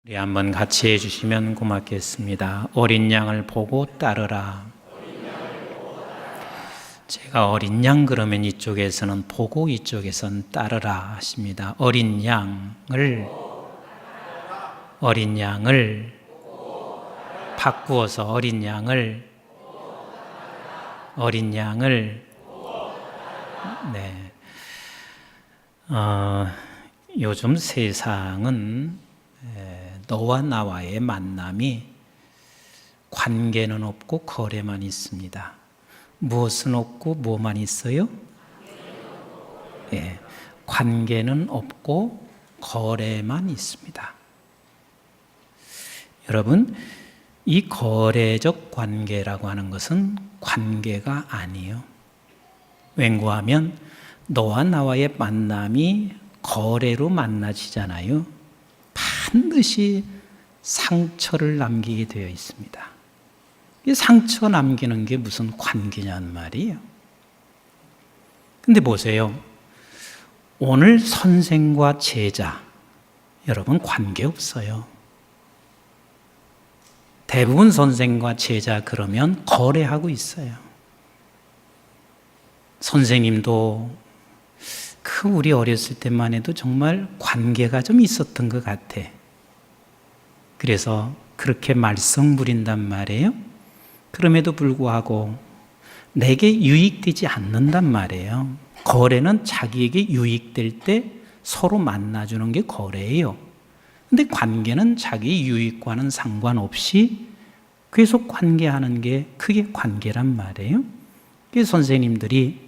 우리 한번 같이 해주시면 고맙겠습니다. 어린 양을 보고 따르라. 제가 어린 양 그러면 이쪽에서는 보고 이쪽에서는 따르라 하십니다. 어린 양을 바꾸어서 어린 양을 네. 요즘 세상은 너와 나와의 만남이 관계는 없고 거래만 있습니다. 무엇은 없고 뭐만 있어요? 관계는 없고 거래만 있습니다. 여러분, 이 거래적 관계라고 하는 것은 관계가 아니에요. 왠고하면 너와 나와의 만남이 거래로 만나지잖아요. 반드시 상처를 남기게 되어 있습니다. 이 상처 남기는 게 무슨 관계냐는 말이에요. 근데 보세요. 오늘 선생과 제자, 여러분 관계 없어요. 대부분 선생과 제자 그러면 거래하고 있어요. 선생님도 우리 어렸을 때만 해도 정말 관계가 좀 있었던 것 같아. 그래서 그렇게 말썽 부린단 말이에요. 그럼에도 불구하고 내게 유익되지 않는단 말이에요. 거래는 자기에게 유익될 때 서로 만나주는 게 거래예요. 근데 관계는 자기 유익과는 상관없이 계속 관계하는 게 그게 관계란 말이에요. 그래서 선생님들이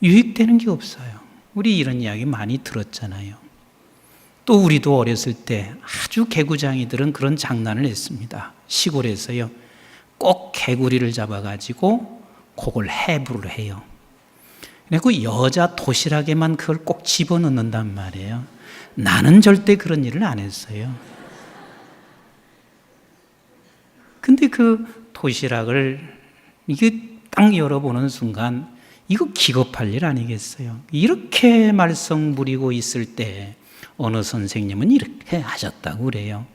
유익되는 게 없어요. 우리 이런 이야기 많이 들었잖아요. 또 우리도 어렸을 때 아주 개구장이들은 그런 장난을 했습니다. 시골에서요. 꼭 개구리를 잡아가지고 그걸 해부를 해요. 그리고 여자 도시락에만 그걸 꼭 집어넣는단 말이에요. 나는 절대 그런 일을 안 했어요. 근데 그 도시락을 이게 딱 열어보는 순간 이거 기겁할 일 아니겠어요? 이렇게 말썽 부리고 있을 때 어느 선생님은 이렇게 하셨다고 그래요.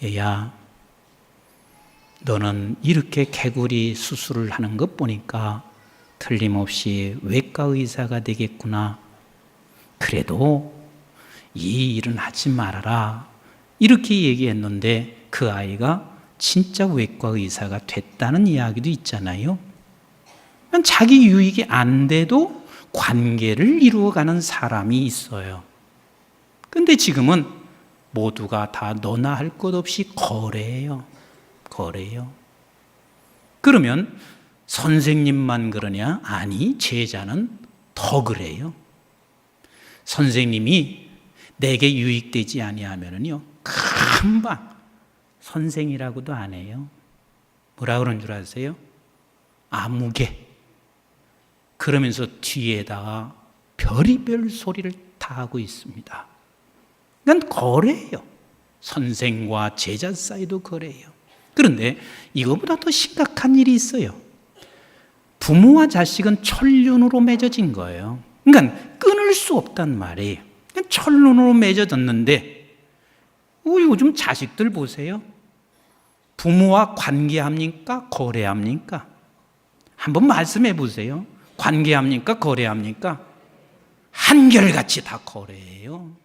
얘야, 너는 이렇게 개구리 수술을 하는 것 보니까 틀림없이 외과 의사가 되겠구나. 그래도 이 일은 하지 말아라. 이렇게 얘기했는데 그 아이가 진짜 외과 의사가 됐다는 이야기도 있잖아요. 자기 유익이 안 돼도 관계를 이루어가는 사람이 있어요. 근데 지금은 모두가 다 너나 할 것 없이 거래예요. 그러면 선생님만 그러냐? 아니, 제자는 더 그래요. 선생님이 내게 유익되지 아니하면은요, 금방 선생이라고도 안 해요. 뭐라 그런 줄 아세요? 아무개. 그러면서 뒤에다가 별의별 소리를 다 하고 있습니다. 그건 거래예요. 선생과 제자 사이도 거래예요. 그런데 이거보다 더 심각한 일이 있어요. 부모와 자식은 천륜으로 맺어진 거예요. 그러니까 끊을 수 없단 말이에요. 천륜으로 맺어졌는데 요즘 자식들 보세요. 부모와 관계합니까? 거래합니까? 한번 말씀해 보세요. 관계합니까? 거래합니까? 한결같이 다 거래예요.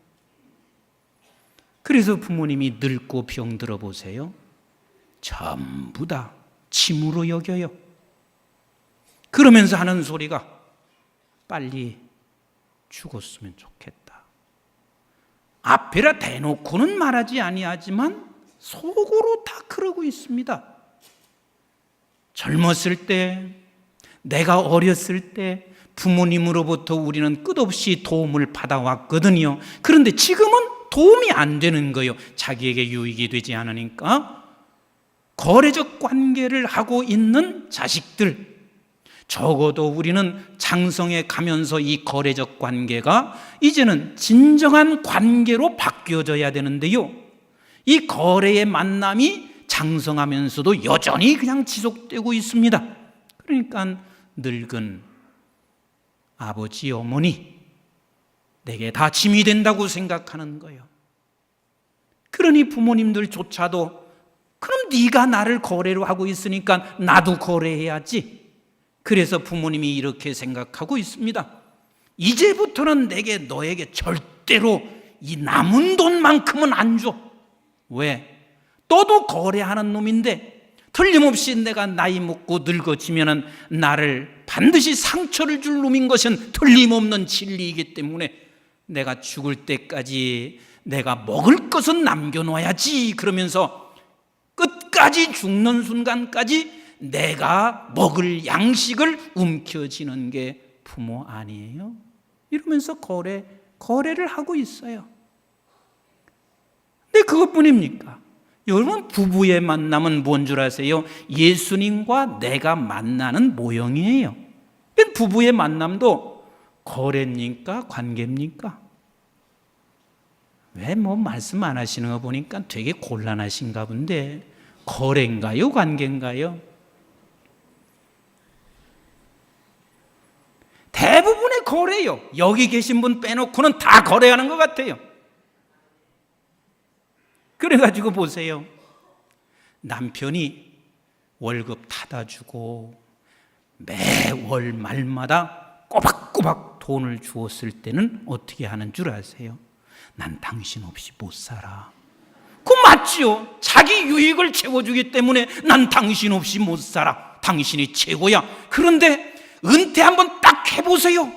그래서 부모님이 늙고 병들어 보세요. 전부 다 짐으로 여겨요. 그러면서 하는 소리가 빨리 죽었으면 좋겠다. 앞에라 대놓고는 말하지 아니하지만 속으로 다 그러고 있습니다. 젊었을 때, 내가 어렸을 때 부모님으로부터 우리는 끝없이 도움을 받아왔거든요. 그런데 지금은 도움이 안 되는 거예요. 자기에게 유익이 되지 않으니까. 거래적 관계를 하고 있는 자식들, 적어도 우리는 장성에 가면서 이 거래적 관계가 이제는 진정한 관계로 바뀌어져야 되는데요. 이 거래의 만남이 장성하면서도 여전히 그냥 지속되고 있습니다. 그러니까 늙은 아버지, 어머니, 내게 다 짐이 된다고 생각하는 거예요. 그러니 부모님들조차도 그럼 네가 나를 거래로 하고 있으니까 나도 거래해야지. 그래서 부모님이 이렇게 생각하고 있습니다. 이제부터는 너에게 절대로 이 남은 돈만큼은 안 줘. 왜? 너도 거래하는 놈인데 틀림없이 내가 나이 먹고 늙어지면 나를 반드시 상처를 줄 놈인 것은 틀림없는 진리이기 때문에 내가 죽을 때까지 내가 먹을 것은 남겨놔야지. 그러면서 끝까지 죽는 순간까지 내가 먹을 양식을 움켜쥐는 게 부모 아니에요? 이러면서 거래를 하고 있어요. 근데 그것뿐입니까? 여러분, 부부의 만남은 뭔 줄 아세요? 예수님과 내가 만나는 모형이에요. 부부의 만남도 거래입니까? 관계입니까? 왜 말씀 안 하시는 거 보니까 되게 곤란하신가 본데, 거래인가요? 관계인가요? 대부분의 거래요. 여기 계신 분 빼놓고는 다 거래하는 것 같아요. 그래가지고 보세요. 남편이 월급 타다 주고 매월 말마다 꼬박꼬박 돈을 주었을 때는 어떻게 하는 줄 아세요? 난 당신 없이 못 살아. 그거 맞지요? 자기 유익을 채워주기 때문에 난 당신 없이 못 살아. 당신이 최고야. 그런데 은퇴 한번 딱 해보세요.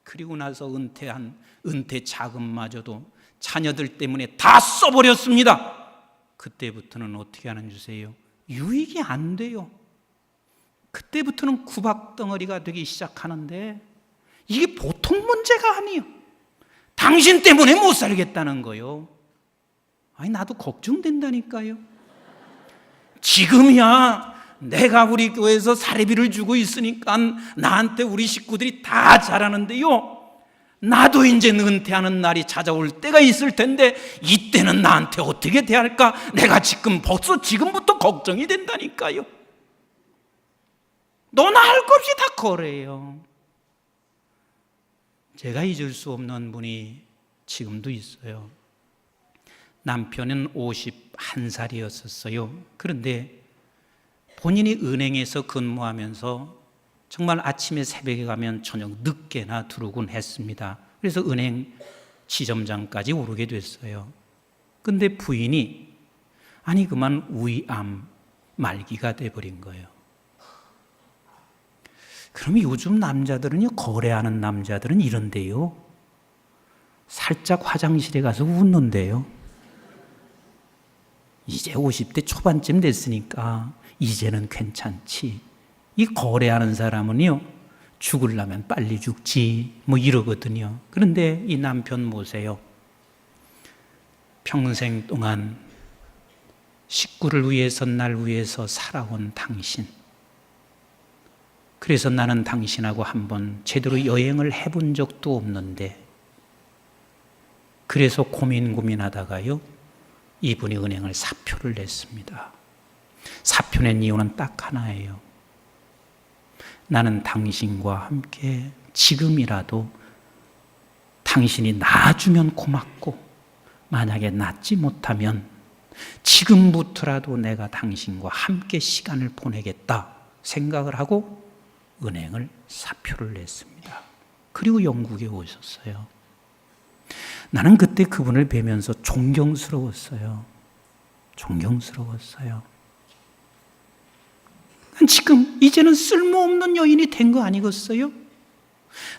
그리고 나서 은퇴 자금마저도 자녀들 때문에 다 써버렸습니다. 그때부터는 어떻게 하는 줄 아세요? 유익이 안 돼요. 그때부터는 구박덩어리가 되기 시작하는데 이게 보통 문제가 아니에요. 당신 때문에 못 살겠다는 거요. 아니, 나도 걱정된다니까요. 지금이야 내가 우리 교회에서 사례비를 주고 있으니까 나한테 우리 식구들이 다 잘하는데요, 나도 이제 은퇴하는 날이 찾아올 때가 있을 텐데 이때는 나한테 어떻게 대할까? 내가 벌써 지금부터 걱정이 된다니까요. 너나 할 것 없이 다 거래해요. 제가 잊을 수 없는 분이 지금도 있어요. 남편은 51살이었어요. 그런데 본인이 은행에서 근무하면서 정말 아침에 새벽에 가면 저녁 늦게나 들어오곤 했습니다. 그래서 은행 지점장까지 오르게 됐어요. 근데 부인이 그만 위암 말기가 돼버린 거예요. 그럼 요즘 남자들은요, 거래하는 남자들은 이런데요, 살짝 화장실에 가서 웃는데요. 이제 50대 초반쯤 됐으니까 이제는 괜찮지. 이 거래하는 사람은요, 죽으려면 빨리 죽지 이러거든요. 그런데 이 남편 보세요. 평생 동안 식구를 위해서 날 위해서 살아온 당신, 그래서 나는 당신하고 한번 제대로 여행을 해본 적도 없는데, 그래서 고민하다가요, 이분이 은행을 사표를 냈습니다. 사표 낸 이유는 딱 하나예요. 나는 당신과 함께 지금이라도 당신이 나아주면 고맙고, 만약에 낫지 못하면 지금부터라도 내가 당신과 함께 시간을 보내겠다 생각을 하고 은행을 사표를 냈습니다. 그리고 영국에 오셨어요. 나는 그때 그분을 뵈면서 존경스러웠어요. 지금 이제는 쓸모없는 여인이 된 거 아니겠어요?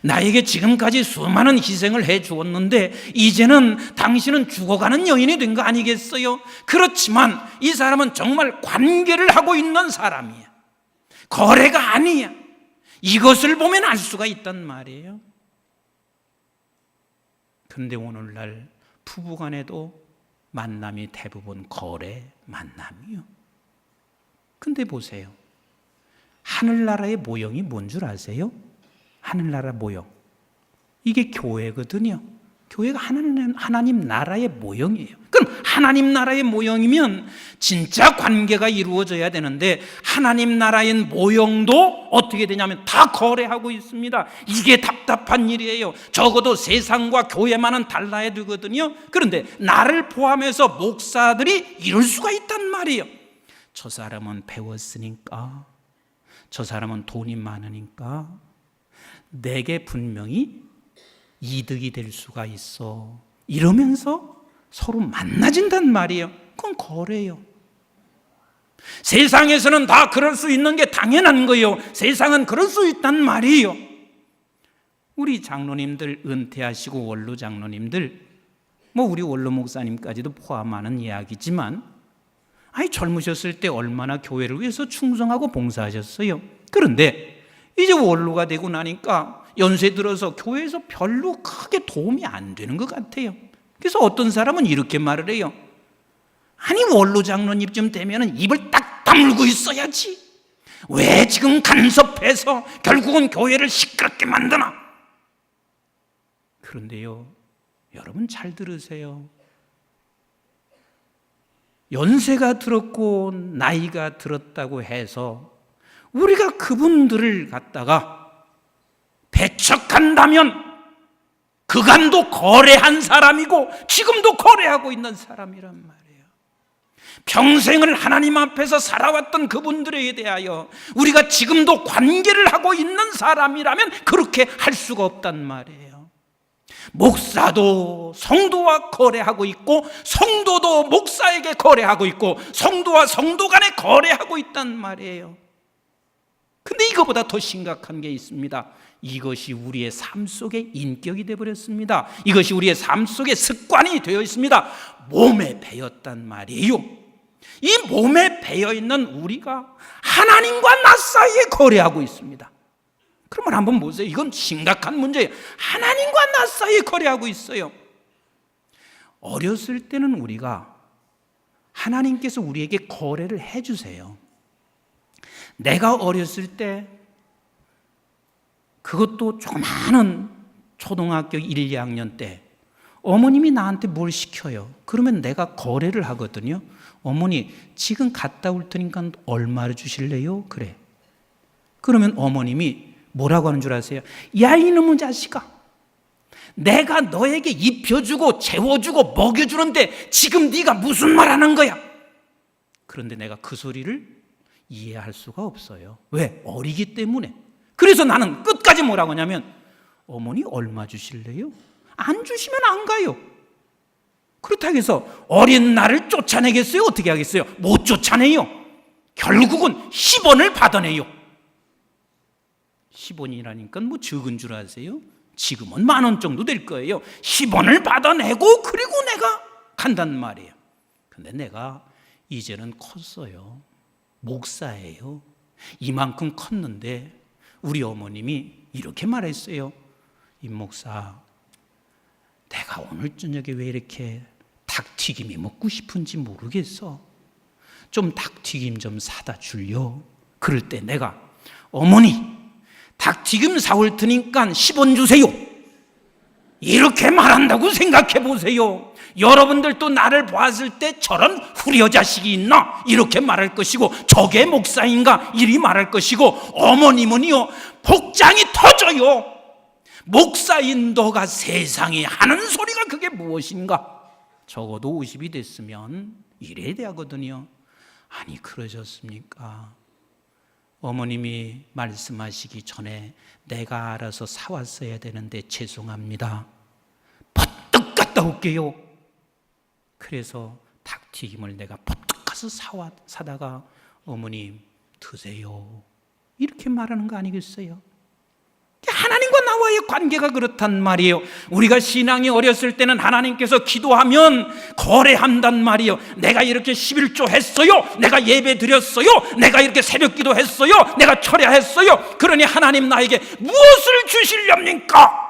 나에게 지금까지 수많은 희생을 해 주었는데 이제는 당신은 죽어가는 여인이 된 거 아니겠어요? 그렇지만 이 사람은 정말 관계를 하고 있는 사람이야. 거래가 아니야. 이것을 보면 알 수가 있단 말이에요. 그런데 오늘날 부부간에도 만남이 대부분 거래 만남이요. 근데 보세요. 하늘나라의 모형이 뭔 줄 아세요? 하늘나라 모형. 이게 교회거든요. 교회가 하나님 나라의 모형이에요. 그럼 하나님 나라의 모형이면 진짜 관계가 이루어져야 되는데 하나님 나라의 모형도 어떻게 되냐면 다 거래하고 있습니다. 이게 답답한 일이에요. 적어도 세상과 교회만은 달라야 되거든요. 그런데 나를 포함해서 목사들이 이럴 수가 있단 말이에요. 저 사람은 배웠으니까, 저 사람은 돈이 많으니까 내게 분명히 이득이 될 수가 있어, 이러면서 서로 만나진단 말이에요. 그건 거래예요. 세상에서는 다 그럴 수 있는 게 당연한 거예요. 세상은 그럴 수 있단 말이에요. 우리 장로님들 은퇴하시고 원로 장로님들, 우리 원로 목사님까지도 포함하는 이야기지만, 젊으셨을 때 얼마나 교회를 위해서 충성하고 봉사하셨어요. 그런데 이제 원로가 되고 나니까 연세 들어서 교회에서 별로 크게 도움이 안 되는 것 같아요. 그래서 어떤 사람은 이렇게 말을 해요. 아니, 원로 장로님쯤 되면 입을 딱 다물고 있어야지. 왜 지금 간섭해서 결국은 교회를 시끄럽게 만드나? 그런데요, 여러분 잘 들으세요. 연세가 들었고 나이가 들었다고 해서 우리가 그분들을 갖다가 배척한다면 그간도 거래한 사람이고 지금도 거래하고 있는 사람이란 말이에요. 평생을 하나님 앞에서 살아왔던 그분들에 대하여 우리가 지금도 관계를 하고 있는 사람이라면 그렇게 할 수가 없단 말이에요. 목사도 성도와 거래하고 있고 성도도 목사에게 거래하고 있고 성도와 성도 간에 거래하고 있단 말이에요. 근데 이거보다 더 심각한 게 있습니다. 이것이 우리의 삶 속의 인격이 되어버렸습니다. 이것이 우리의 삶 속의 습관이 되어 있습니다. 몸에 배었단 말이에요. 이 몸에 배어있는 우리가 하나님과 나 사이에 거래하고 있습니다. 그러면 한번 보세요. 이건 심각한 문제예요. 하나님과 나 사이에 거래하고 있어요. 어렸을 때는 우리가 하나님께서 우리에게 거래를 해주세요. 내가 어렸을 때, 그것도 조그마한 초등학교 1, 2학년 때 어머님이 나한테 뭘 시켜요. 그러면 내가 거래를 하거든요. 어머니, 지금 갔다 올 테니까 얼마를 주실래요? 그래. 그러면 어머님이 뭐라고 하는 줄 아세요? 야, 이놈의 자식아, 내가 너에게 입혀주고 재워주고 먹여주는데 지금 네가 무슨 말 하는 거야? 그런데 내가 그 소리를 이해할 수가 없어요. 왜? 어리기 때문에. 그래서 나는 끝까지 뭐라고 하냐면, 어머니 얼마 주실래요? 안 주시면 안 가요. 그렇다고 해서 어린 나를 쫓아내겠어요? 어떻게 하겠어요? 못 쫓아내요. 결국은 10원을 받아내요. 10원이라니까 뭐 적은 줄 아세요? 지금은 10,000원 정도 될 거예요. 10원을 받아내고 그리고 내가 간단 말이에요. 근데 내가 이제는 컸어요. 목사예요. 이만큼 컸는데 우리 어머님이 이렇게 말했어요. 임 목사, 내가 오늘 저녁에 왜 이렇게 닭튀김이 먹고 싶은지 모르겠어. 좀 닭튀김 좀 사다 줄요. 그럴 때 내가, 어머니, 닭튀김 사올 테니까 10원 주세요. 이렇게 말한다고 생각해 보세요. 여러분들도 나를 보았을 때 저런 후려 자식이 있나? 이렇게 말할 것이고, 저게 목사인가? 이리 말할 것이고, 어머님은요, 복장이 터져요. 목사인 너가 세상에 하는 소리가 그게 무엇인가? 적어도 50이 됐으면 이래야 되거든요. 아니, 그러셨습니까? 어머님이 말씀하시기 전에 내가 알아서 사왔어야 되는데 죄송합니다. 버뜩 갔다 올게요. 그래서 닭튀김을 내가 버뜩 가서 사다가 어머님 드세요. 이렇게 말하는 거 아니겠어요? 하나님과 나와의 관계가 그렇단 말이에요. 우리가 신앙이 어렸을 때는 하나님께서 기도하면 거래한단 말이에요. 내가 이렇게 11조 했어요. 내가 예배 드렸어요. 내가 이렇게 새벽기도 했어요. 내가 철야했어요. 그러니 하나님 나에게 무엇을 주시렵니까?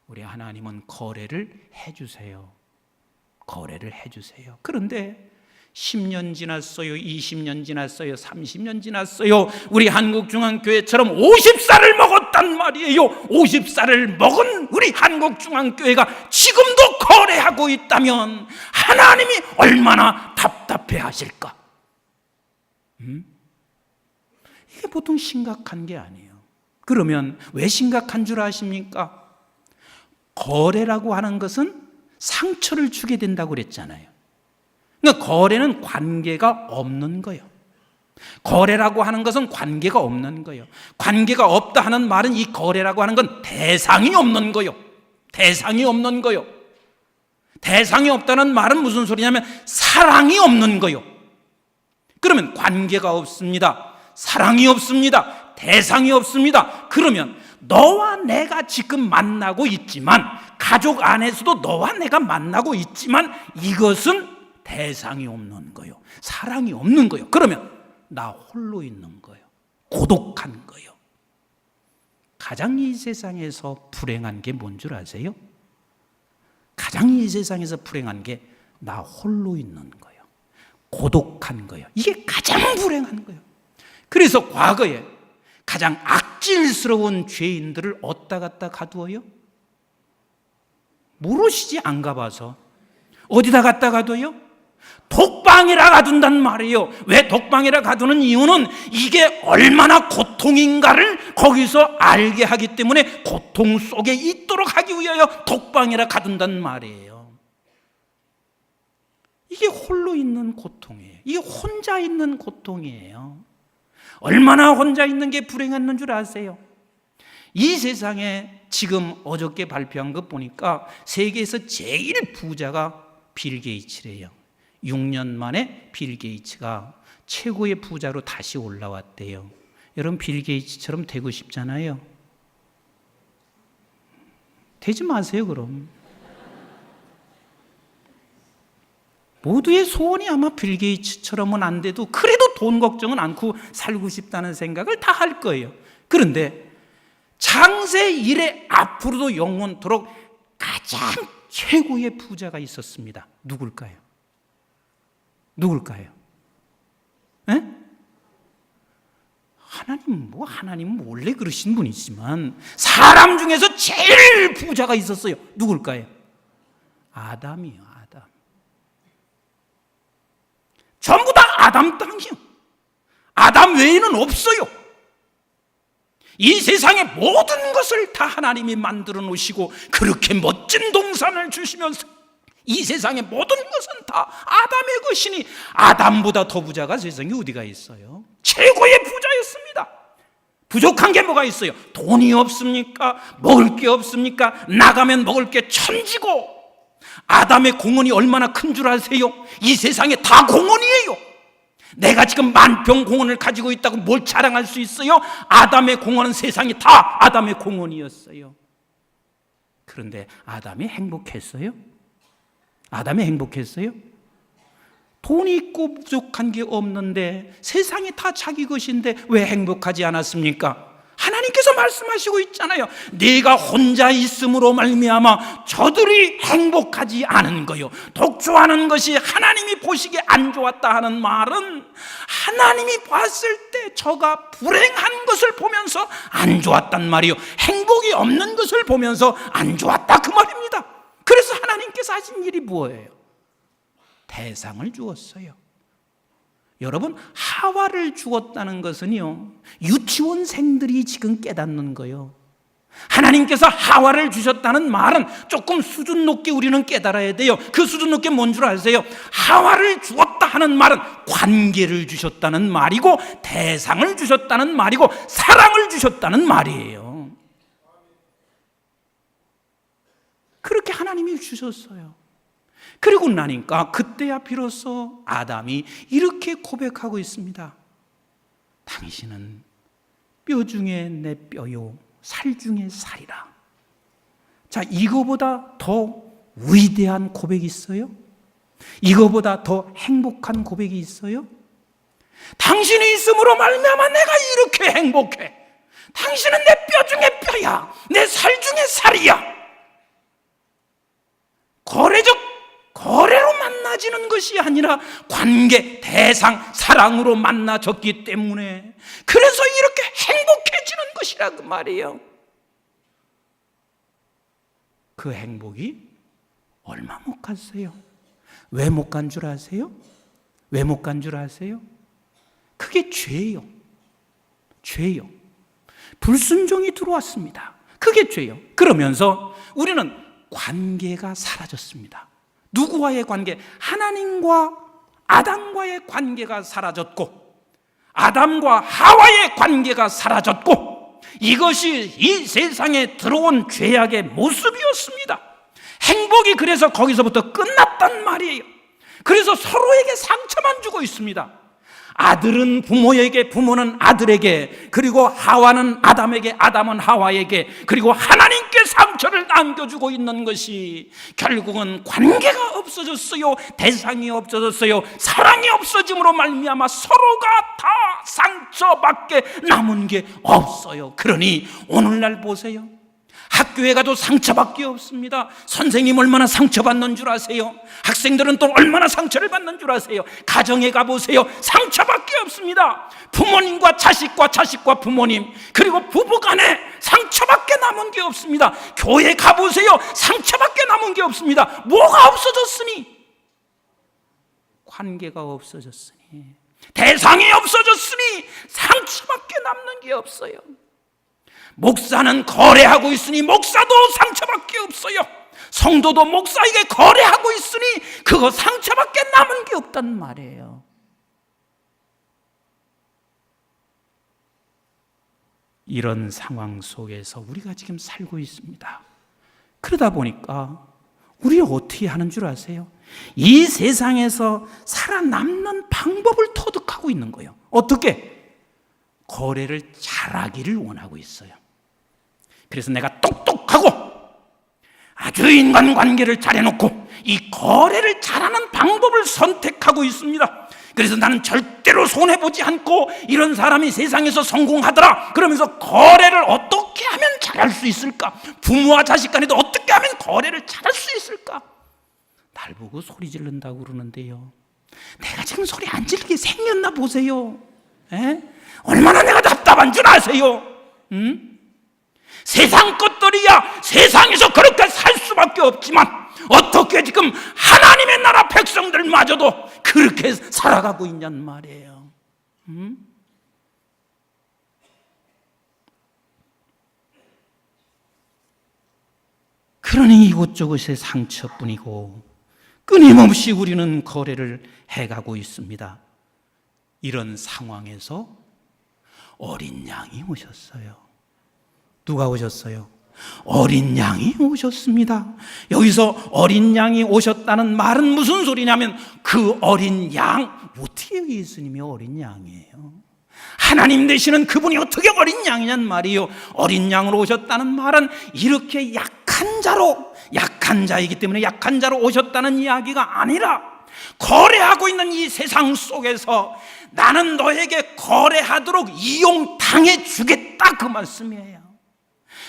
우리 하나님은 거래를 해주세요. 거래를 해주세요. 그런데 10년 지났어요. 20년 지났어요. 30년 지났어요. 우리 한국중앙교회처럼 50살을 먹었다 없단 말이에요. 50살을 먹은 우리 한국중앙교회가 지금도 거래하고 있다면 하나님이 얼마나 답답해 하실까? 이게 보통 심각한 게 아니에요. 그러면 왜 심각한 줄 아십니까? 거래라고 하는 것은 상처를 주게 된다고 그랬잖아요. 그러니까 거래는 관계가 없는 거예요. 거래라고 하는 것은 관계가 없는 거예요. 관계가 없다 하는 말은 이 거래라고 하는 건 대상이 없는 거예요. 대상이 없는 거예요. 대상이 없다는 말은 무슨 소리냐면 사랑이 없는 거예요. 그러면 관계가 없습니다. 사랑이 없습니다. 대상이 없습니다. 그러면 너와 내가 지금 만나고 있지만, 가족 안에서도 너와 내가 만나고 있지만 이것은 대상이 없는 거예요. 사랑이 없는 거예요. 그러면 나 홀로 있는 거예요. 고독한 거예요. 가장 이 세상에서 불행한 게 뭔 줄 아세요? 가장 이 세상에서 불행한 게 나 홀로 있는 거예요. 고독한 거예요. 이게 가장 불행한 거예요. 그래서 과거에 가장 악질스러운 죄인들을 어디다 갖다 가두어요? 모르시지, 안 가봐서. 어디다 갖다 가둬요? 독방에다 가둔단 말이에요. 왜 독방에다 가두는 이유는 이게 얼마나 고통인가를 거기서 알게 하기 때문에 고통 속에 있도록 하기 위하여 독방에다 가둔단 말이에요. 이게 홀로 있는 고통이에요. 이게 혼자 있는 고통이에요. 얼마나 혼자 있는 게 불행한 줄 아세요? 이 세상에 지금 어저께 발표한 것 보니까 세계에서 제일 부자가 빌 게이츠래요. 6년 만에 빌 게이츠가 최고의 부자로 다시 올라왔대요. 여러분, 빌 게이츠처럼 되고 싶잖아요. 되지 마세요, 그럼. 모두의 소원이 아마 빌 게이츠처럼은 안 돼도 그래도 돈 걱정은 않고 살고 싶다는 생각을 다 할 거예요. 그런데 장세 이래 앞으로도 영원토록 가장 최고의 부자가 있었습니다. 누굴까요? 누굴까요? 에? 하나님은 원래 그러신 분이지만 사람 중에서 제일 부자가 있었어요. 누굴까요? 아담이요, 아담. 전부 다 아담 땅이요. 아담 외에는 없어요. 이 세상의 모든 것을 다 하나님이 만들어 놓으시고 그렇게 멋진 동산을 주시면서 이 세상의 모든 것은 다 아담의 것이니 아담보다 더 부자가 세상에 어디가 있어요? 최고의 부자였습니다. 부족한 게 뭐가 있어요? 돈이 없습니까? 먹을 게 없습니까? 나가면 먹을 게 천지고, 아담의 공원이 얼마나 큰 줄 아세요? 이 세상에 다 공원이에요. 내가 지금 만평 공원을 가지고 있다고 뭘 자랑할 수 있어요? 아담의 공원은 세상이 다 아담의 공원이었어요. 그런데 아담이 행복했어요? 아담이 행복했어요? 돈이 있고 부족한 게 없는데 세상이 다 자기 것인데 왜 행복하지 않았습니까? 하나님께서 말씀하시고 있잖아요. 네가 혼자 있음으로 말미암아 저들이 행복하지 않은 거요. 독주하는 것이 하나님이 보시기에 안 좋았다 하는 말은 하나님이 봤을 때 저가 불행한 것을 보면서 안 좋았단 말이요. 행복이 없는 것을 보면서 안 좋았다 그 말입니다. 그래서 하나님께서 하신 일이 뭐예요? 대상을 주었어요. 여러분, 하와를 주었다는 것은요, 유치원생들이 지금 깨닫는 거예요. 하나님께서 하와를 주셨다는 말은 조금 수준 높게 우리는 깨달아야 돼요. 그 수준 높게 뭔 줄 아세요? 하와를 주었다 하는 말은 관계를 주셨다는 말이고, 대상을 주셨다는 말이고, 사랑을 주셨다는 말이에요. 그렇게 하나님이 주셨어요. 그리고 나니까 그때야 비로소 아담이 이렇게 고백하고 있습니다. 당신은 뼈 중에 내 뼈요, 살 중에 살이라. 자, 이거보다 더 위대한 고백이 있어요? 이거보다 더 행복한 고백이 있어요? 당신이 있음으로 말미암아 내가 이렇게 행복해. 당신은 내 뼈 중에 뼈야, 내 살 중에 살이야. 거래로 만나지는 것이 아니라 관계, 대상, 사랑으로 만나졌기 때문에 그래서 이렇게 행복해지는 것이라 그 말이에요. 그 행복이 얼마 못 갔어요. 왜 못 간 줄 아세요? 왜 못 간 줄 아세요? 그게 죄예요. 죄예요. 불순종이 들어왔습니다. 그게 죄예요. 그러면서 우리는 관계가 사라졌습니다. 누구와의 관계? 하나님과 아담과의 관계가 사라졌고, 아담과 하와의 관계가 사라졌고, 이것이 이 세상에 들어온 죄악의 모습이었습니다. 행복이 그래서 거기서부터 끝났단 말이에요. 그래서 서로에게 상처만 주고 있습니다. 아들은 부모에게, 부모는 아들에게, 그리고 하와는 아담에게, 아담은 하와에게, 그리고 하나님께 상처를 남겨주고 있는 것이 결국은 관계가 없어졌어요. 대상이 없어졌어요. 사랑이 없어짐으로 말미암아 서로가 다 상처밖에 남은 게 없어요. 그러니 오늘날 보세요. 학교에 가도 상처밖에 없습니다. 선생님 얼마나 상처받는 줄 아세요? 학생들은 또 얼마나 상처를 받는 줄 아세요? 가정에 가보세요. 상처밖에 없습니다. 부모님과 자식과 자식과 부모님, 그리고 부부간에 상처밖에 남은 게 없습니다. 교회 가보세요. 상처밖에 남은 게 없습니다. 뭐가 없어졌으니? 관계가 없어졌으니, 대상이 없어졌으니 상처밖에 남는 게 없어요. 목사는 거래하고 있으니 목사도 상처밖에 없어요. 성도도 목사에게 거래하고 있으니 그거 상처밖에 남은 게 없단 말이에요. 이런 상황 속에서 우리가 지금 살고 있습니다. 그러다 보니까 우리가 어떻게 하는 줄 아세요? 이 세상에서 살아남는 방법을 터득하고 있는 거예요. 어떻게? 거래를 잘하기를 원하고 있어요. 그래서 내가 똑똑하고 아주 인간관계를 잘해놓고 이 거래를 잘하는 방법을 선택하고 있습니다. 그래서 나는 절대로 손해보지 않고 이런 사람이 세상에서 성공하더라 그러면서 거래를 어떻게 하면 잘할 수 있을까? 부모와 자식 간에도 어떻게 하면 거래를 잘할 수 있을까? 날 보고 소리 지른다고 그러는데요, 내가 지금 소리 안 지르게 생겼나 보세요. 에? 얼마나 내가 답답한 줄 아세요? 세상 것들이야 세상에서 그렇게 살 수밖에 없지만 어떻게 지금 하나님의 나라 백성들마저도 그렇게 살아가고 있냔 말이에요. 그러니 이곳저곳의 상처뿐이고 끊임없이 우리는 거래를 해가고 있습니다. 이런 상황에서 어린 양이 오셨어요. 누가 오셨어요? 어린 양이 오셨습니다. 여기서 어린 양이 오셨다는 말은 무슨 소리냐면 그 어린 양, 어떻게 예수님이 어린 양이에요? 하나님 되시는 그분이 어떻게 어린 양이냔 말이에요. 어린 양으로 오셨다는 말은 이렇게 약한 자이기 때문에 약한 자로 오셨다는 이야기가 아니라 거래하고 있는 이 세상 속에서 나는 너에게 거래하도록 이용당해 주겠다 그 말씀이에요.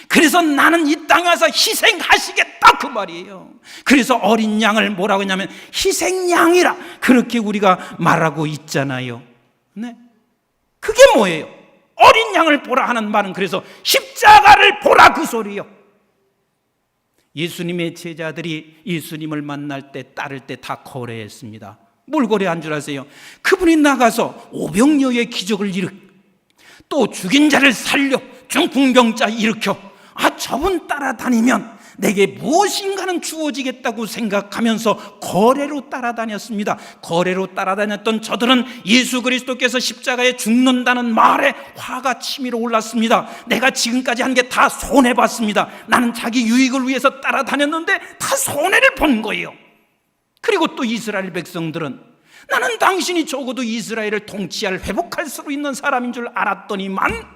그래서 나는 이 땅에 와서 희생하시겠다 그 말이에요. 그래서 어린 양을 뭐라고 하냐면 희생양이라 그렇게 우리가 말하고 있잖아요. 네. 그게 뭐예요? 어린 양을 보라 하는 말은 그래서 십자가를 보라 그 소리요. 예수님의 제자들이 예수님을 만날 때 따를 때 다 거래했습니다. 뭘 거래한 줄 아세요? 그분이 나가서 오병이어의 기적을 일으켜, 또 죽인 자를 살려 중풍병자 일으켜, 저분 따라다니면 내게 무엇인가는 주어지겠다고 생각하면서 거래로 따라다녔습니다. 거래로 따라다녔던 저들은 예수 그리스도께서 십자가에 죽는다는 말에 화가 치밀어 올랐습니다. 내가 지금까지 한 게 다 손해봤습니다. 나는 자기 유익을 위해서 따라다녔는데 다 손해를 본 거예요. 그리고 또 이스라엘 백성들은 나는 당신이 적어도 이스라엘을 통치할 회복할 수 있는 사람인 줄 알았더니만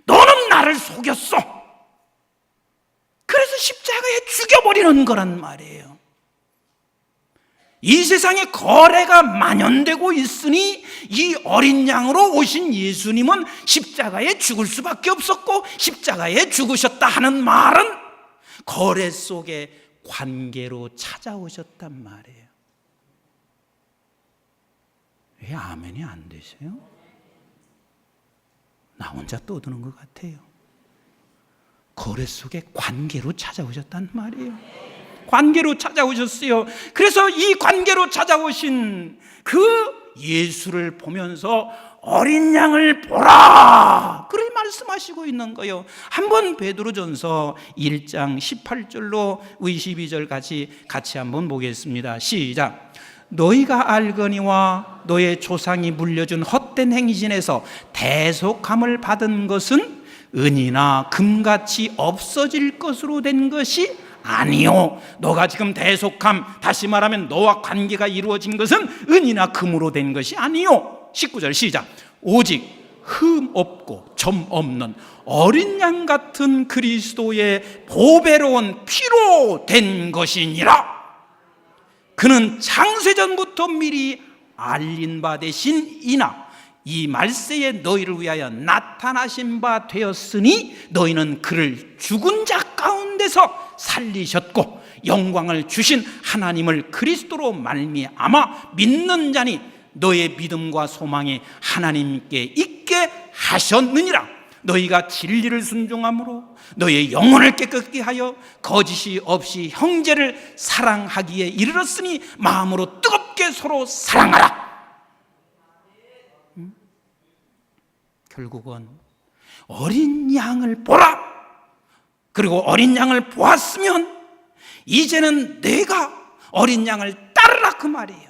너는 나를 속였어. 그래서 십자가에 죽여버리는 거란 말이에요. 이 세상에 거래가 만연되고 있으니 이 어린 양으로 오신 예수님은 십자가에 죽을 수밖에 없었고 십자가에 죽으셨다 하는 말은 거래 속에 관계로 찾아오셨단 말이에요. 왜 아멘이 안 되세요? 나 혼자 떠드는 것 같아요. 거래 속에 관계로 찾아오셨단 말이에요. 관계로 찾아오셨어요. 그래서 이 관계로 찾아오신 그 예수를 보면서 어린 양을 보라, 그렇게 말씀하시고 있는 거예요. 한번 베드로전서 1장 18절로 22절 같이 한번 보겠습니다. 시작. 너희가 알거니와 너의 조상이 물려준 헛된 행진에서 대속함을 받은 것은 은이나 금같이 없어질 것으로 된 것이 아니요, 너가 지금 대속함, 다시 말하면 너와 관계가 이루어진 것은 은이나 금으로 된 것이 아니요. 19절 시작. 오직 흠 없고 점 없는 어린 양 같은 그리스도의 보배로운 피로 된 것이니라. 그는 창세전부터 미리 알린 바 되신 이나 이 말세에 너희를 위하여 나타나신 바 되었으니 너희는 그를 죽은 자 가운데서 살리셨고 영광을 주신 하나님을 그리스도로 말미암아 믿는 자니 너의 믿음과 소망이 하나님께 있게 하셨느니라. 너희가 진리를 순종함으로 너의 영혼을 깨끗게 하여 거짓이 없이 형제를 사랑하기에 이르렀으니 마음으로 뜨겁게 서로 사랑하라. 결국은 어린 양을 보라. 그리고 어린 양을 보았으면 이제는 내가 어린 양을 따르라, 그 말이에요.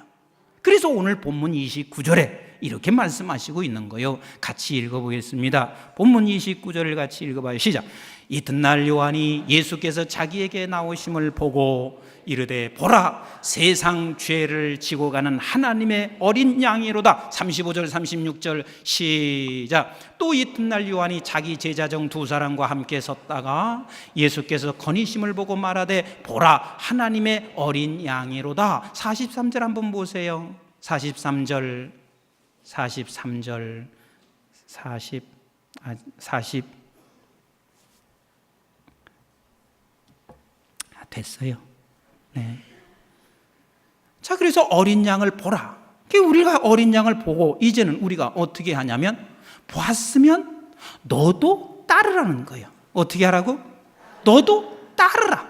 그래서 오늘 본문 29절에 이렇게 말씀하시고 있는 거예요. 같이 읽어보겠습니다. 본문 29절을 같이 읽어봐요. 시작. 이튿날 요한이 예수께서 자기에게 나오심을 보고 이르되 보라, 세상 죄를 지고 가는 하나님의 어린 양이로다. 35절 36절 시작. 또 이튿날 요한이 자기 제자 중 두 사람과 함께 섰다가 예수께서 거니심을 보고 말하되 보라, 하나님의 어린 양이로다. 43절 한번 보세요. 43절 됐어요. 네. 자, 그래서 어린 양을 보라. 우리가 어린 양을 보고 이제는 우리가 어떻게 하냐면 보았으면 너도 따르라는 거예요. 어떻게 하라고? 너도 따르라.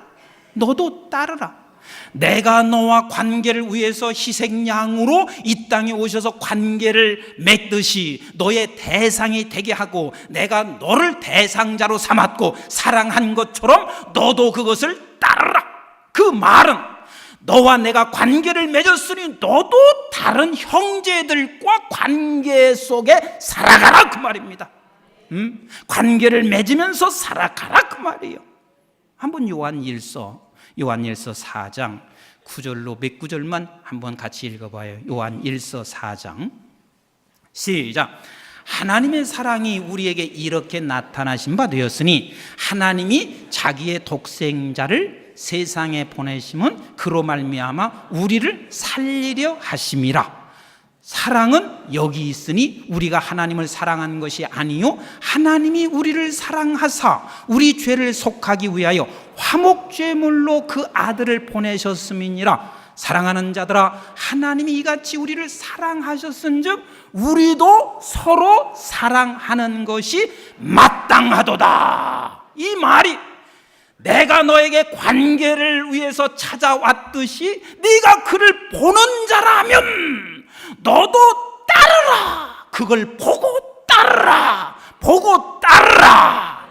너도 따르라. 내가 너와 관계를 위해서 희생양으로 이 땅에 오셔서 관계를 맺듯이 너의 대상이 되게 하고 내가 너를 대상자로 삼았고 사랑한 것처럼 너도 그것을 따르라. 그 말은 너와 내가 관계를 맺었으니 너도 다른 형제들과 관계 속에 살아가라, 그 말입니다. 관계를 맺으면서 살아가라, 그 말이에요. 한번 요한일서 4장 9절로 몇 구절만 한번 같이 읽어봐요. 요한일서 4장 시작. 하나님의 사랑이 우리에게 이렇게 나타나신 바 되었으니 하나님이 자기의 독생자를 세상에 보내심은 그로 말미암아 우리를 살리려 하심이라. 사랑은 여기 있으니 우리가 하나님을 사랑한 것이 아니요 하나님이 우리를 사랑하사 우리 죄를 속하기 위하여 화목제물로 그 아들을 보내셨음이니라. 사랑하는 자들아, 하나님이 이같이 우리를 사랑하셨은즉 우리도 서로 사랑하는 것이 마땅하도다. 이 말이 내가 너에게 관계를 위해서 찾아왔듯이 네가 그를 보는 자라면 너도 따르라. 그걸 보고 따르라. 보고 따르라.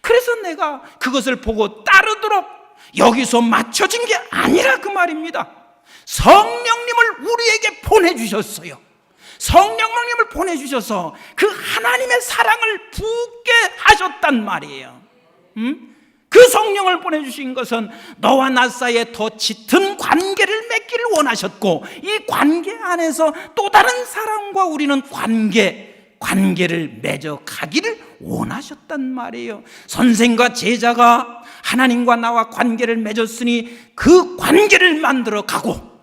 그래서 내가 그것을 보고 따르도록 여기서 맞춰진 게 아니라 그 말입니다. 성령님을 우리에게 보내주셨어요. 성령님을 보내주셔서 그 하나님의 사랑을 붓게 하셨단 말이에요. 그 성령을 보내주신 것은 너와 나 사이에 더 짙은 관계를 맺기를 원하셨고 이 관계 안에서 또 다른 사람과 우리는 관계를 맺어 가기를 원하셨단 말이에요. 선생과 제자가 하나님과 나와 관계를 맺었으니 그 관계를 만들어 가고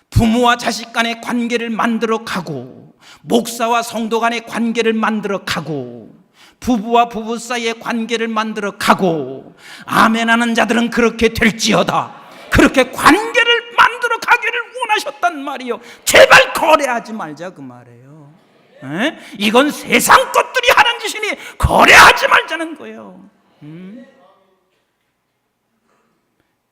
부모와 자식 간의 관계를 만들어 가고 목사와 성도 간의 관계를 만들어 가고 부부와 부부 사이의 관계를 만들어 가고 아멘하는 자들은 그렇게 될지어다. 그렇게 관계를 만들어 가기를 원하셨단 말이에요. 제발 거래하지 말자, 그 말이에요. 이건 세상 것들이 하는 짓이니 거래하지 말자는 거예요.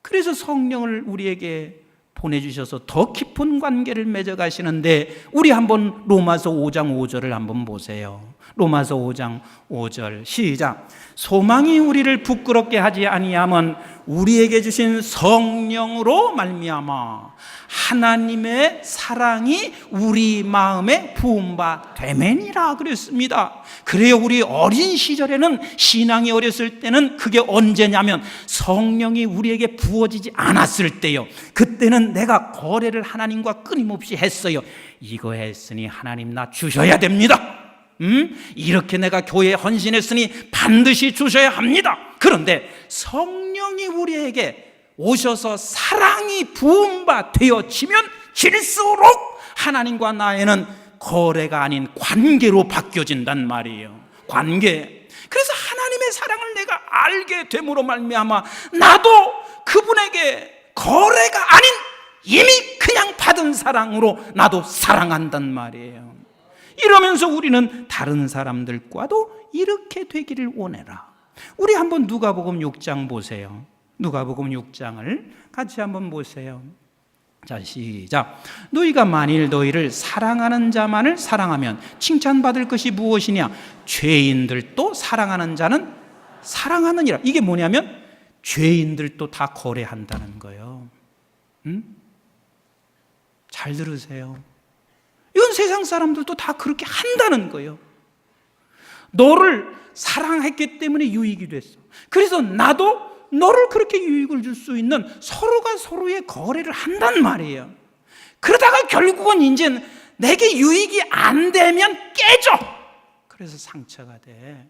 그래서 성령을 우리에게 보내주셔서 더 깊은 관계를 맺어가시는데, 우리 한번 로마서 5장 5절을 한번 보세요. 로마서 5장 5절 시작. 소망이 우리를 부끄럽게 하지 아니함은 우리에게 주신 성령으로 말미암아 하나님의 사랑이 우리 마음에 부은 바 되매니라 그랬습니다. 그래요, 우리 어린 시절에는, 신앙이 어렸을 때는 그게 언제냐면 성령이 우리에게 부어지지 않았을 때요. 그때는 내가 거래를 하나님과 끊임없이 했어요. 이거 했으니 하나님 나 주셔야 됩니다. 이렇게 내가 교회에 헌신했으니 반드시 주셔야 합니다. 그런데 성령이 우리에게 오셔서 사랑이 부은 바 되어지면 질수록 하나님과 나에는 거래가 아닌 관계로 바뀌어진단 말이에요. 관계. 그래서 하나님의 사랑을 내가 알게 됨으로 말미암아 나도 그분에게 거래가 아닌 이미 그냥 받은 사랑으로 나도 사랑한단 말이에요. 이러면서 우리는 다른 사람들과도 이렇게 되기를 원해라. 우리 한번 누가복음 6장 보세요. 누가복음 6장을 같이 한번 보세요. 자, 시작. 너희가 만일 너희를 사랑하는 자만을 사랑하면 칭찬받을 것이 무엇이냐? 죄인들도 사랑하는 자는 사랑하느니라. 이게 뭐냐면 죄인들도 다 거래한다는 거예요. 잘 들으세요. 이건 세상 사람들도 다 그렇게 한다는 거예요. 너를 사랑했기 때문에 유익이 됐어. 그래서 나도 너를 그렇게 유익을 줄 수 있는, 서로가 서로의 거래를 한단 말이에요. 그러다가 결국은 이제 내게 유익이 안 되면 깨져. 그래서 상처가 돼.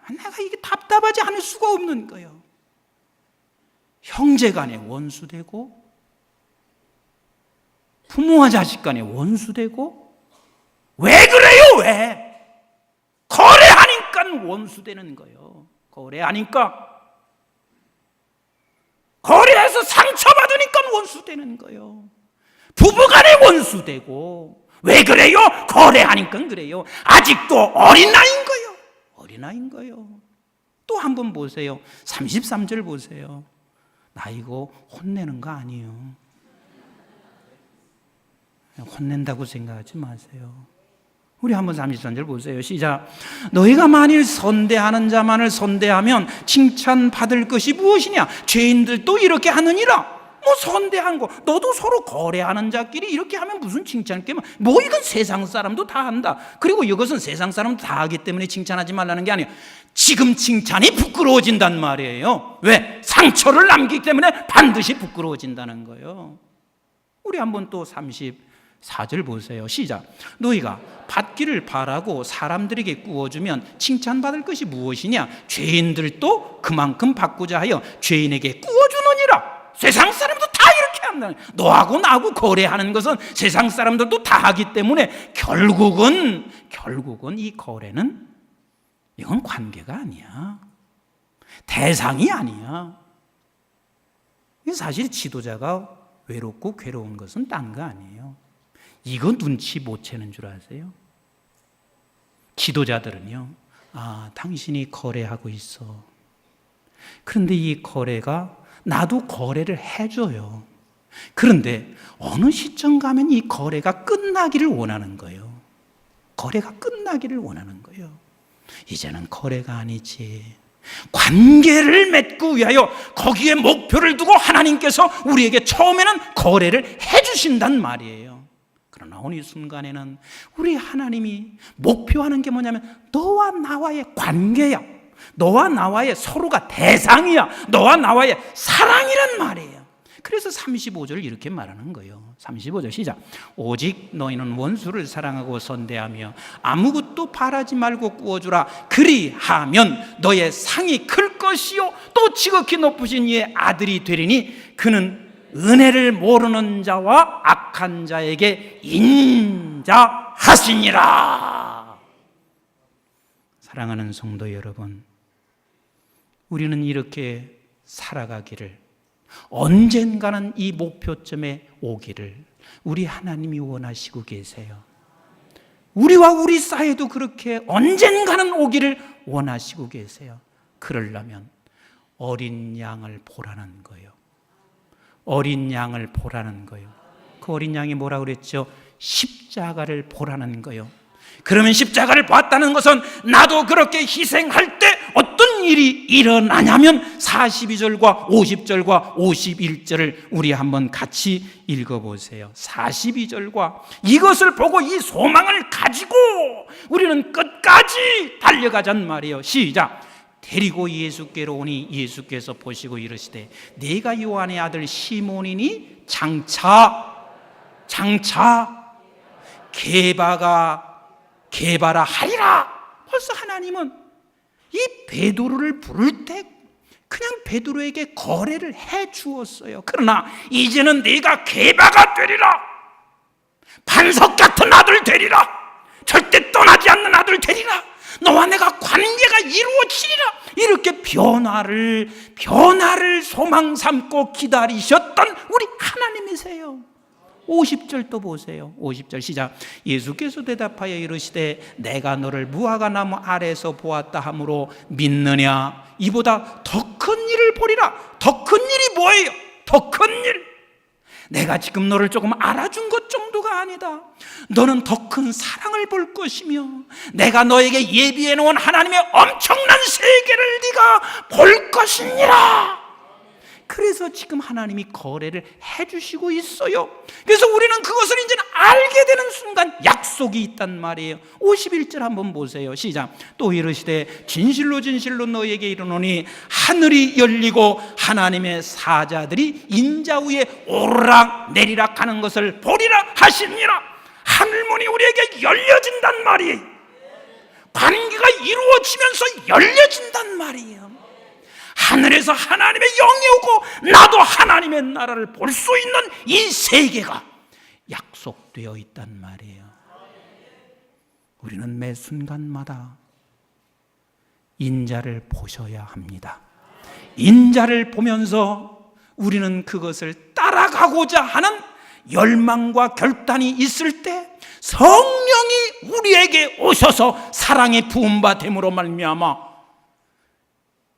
내가 이게 답답하지 않을 수가 없는 거예요. 형제 간에 원수되고, 부모와 자식 간에 원수되고. 왜 그래요? 왜? 거래하니까 원수되는 거예요. 거래하니까. 거래해서 상처받으니까 원수되는 거예요. 부부간에 원수되고. 왜 그래요? 거래하니까 그래요. 아직도 어린아이인 거예요. 어린아이인 거예요. 또 한 번 보세요. 33절 보세요. 나 이거 혼내는 거 아니에요. 혼낸다고 생각하지 마세요. 우리 한번 33절 보세요. 시작. 너희가 만일 선대하는 자만을 선대하면 칭찬받을 것이 무엇이냐? 죄인들도 이렇게 하느니라. 뭐 선대한 거, 너도 서로 거래하는 자끼리 이렇게 하면 무슨 칭찬게만. 뭐 이건 세상 사람도 다 한다. 그리고 이것은 세상 사람도 다 하기 때문에 칭찬하지 말라는 게 아니에요. 지금 칭찬이 부끄러워진단 말이에요. 왜? 상처를 남기기 때문에 반드시 부끄러워진다는 거예요. 우리 한번 또 34절 보세요. 시작. 너희가 받기를 바라고 사람들에게 구워주면 칭찬받을 것이 무엇이냐? 죄인들도 그만큼 받고자 하여 죄인에게 구워주느니라. 세상 사람도 다 이렇게 한다. 너하고 나하고 거래하는 것은 세상 사람들도 다 하기 때문에 결국은 이 거래는, 이건 관계가 아니야. 대상이 아니야. 사실 지도자가 외롭고 괴로운 것은 딴 거 아니에요. 이거 눈치 못 채는 줄 아세요? 지도자들은요, 당신이 거래하고 있어. 그런데 이 거래가 나도 거래를 해줘요. 그런데 어느 시점 가면 이 거래가 끝나기를 원하는 거예요. 거래가 끝나기를 원하는 거예요. 이제는 거래가 아니지. 관계를 맺기 위하여 거기에 목표를 두고 하나님께서 우리에게 처음에는 거래를 해주신단 말이에요. 그러나 어느 순간에는 우리 하나님이 목표하는 게 뭐냐면 너와 나와의 관계야. 너와 나와의 서로가 대상이야. 너와 나와의 사랑이란 말이에요. 그래서 35절 이렇게 말하는 거예요. 35절 시작. 오직 너희는 원수를 사랑하고 선대하며 아무것도 바라지 말고 구워주라. 그리하면 너의 상이 클 것이요 또 지극히 높으신 이의 아들이 되리니 그는 은혜를 모르는 자와 악한 자에게 인자하시니라. 사랑하는 성도 여러분, 우리는 이렇게 살아가기를, 언젠가는 이 목표점에 오기를 우리 하나님이 원하시고 계세요. 우리와 우리 사이에도 그렇게 언젠가는 오기를 원하시고 계세요. 그러려면 어린 양을 보라는 거예요. 어린 양을 보라는 거예요. 그 어린 양이 뭐라고 그랬죠? 십자가를 보라는 거예요. 그러면 십자가를 봤다는 것은 나도 그렇게 희생할 때 어떤 일이 일어나냐면 42절과 50절과 51절을 우리 한번 같이 읽어보세요. 42절과 이것을 보고 이 소망을 가지고 우리는 끝까지 달려가잔 말이에요. 시작. 데리고 예수께로 오니 예수께서 보시고 이르시되 내가 요한의 아들 시몬이니 장차 게바라 하리라. 벌써 하나님은 이 베드로를 부를 때 그냥 베드로에게 거래를 해 주었어요. 그러나 이제는 네가 게바가 되리라. 반석 같은 아들 되리라. 절대 떠나지 않는 아들 되리라. 너와 내가 관계가 이루어지리라. 이렇게 변화를 소망 삼고 기다리셨던 우리 하나님이세요. 50절 또 보세요. 50절 시작. 예수께서 대답하여 이르시되 내가 너를 무화과 나무 아래에서 보았다 하므로 믿느냐? 이보다 더 큰 일을 보리라. 더 큰 일이 뭐예요? 더 큰 일. 내가 지금 너를 조금 알아준 것 정도가 아니다. 너는 더 큰 사랑을 볼 것이며 내가 너에게 예비해 놓은 하나님의 엄청난 세계를 네가 볼 것이니라. 그래서 지금 하나님이 거래를 해주시고 있어요. 그래서 우리는 그것을 이제 알게 되는 순간 약속이 있단 말이에요. 51절 한번 보세요. 시작. 또 이르시되 진실로 진실로 너에게 이르노니 하늘이 열리고 하나님의 사자들이 인자 위에 오르락 내리락 하는 것을 보리라 하시니라. 하늘문이 우리에게 열려진단 말이에요. 관계가 이루어지면서 열려진단 말이에요. 하늘에서 하나님의 영이 오고 나도 하나님의 나라를 볼 수 있는 이 세계가 약속되어 있단 말이에요. 우리는 매 순간마다 인자를 보셔야 합니다. 인자를 보면서 우리는 그것을 따라가고자 하는 열망과 결단이 있을 때 성령이 우리에게 오셔서 사랑의 부음받음으로 말미암아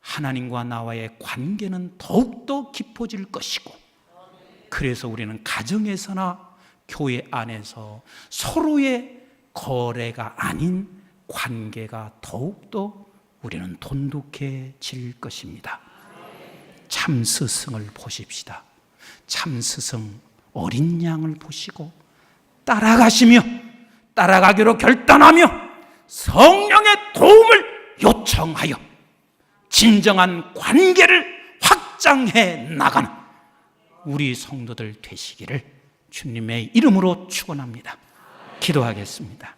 하나님과 나와의 관계는 더욱더 깊어질 것이고, 그래서 우리는 가정에서나 교회 안에서 서로의 거래가 아닌 관계가 더욱더 우리는 돈독해질 것입니다. 참 스승을 보십시다. 참 스승 어린 양을 보시고 따라가시며 따라가기로 결단하며 성령의 도움을 요청하여 진정한 관계를 확장해 나가는 우리 성도들 되시기를 주님의 이름으로 축원합니다. 기도하겠습니다.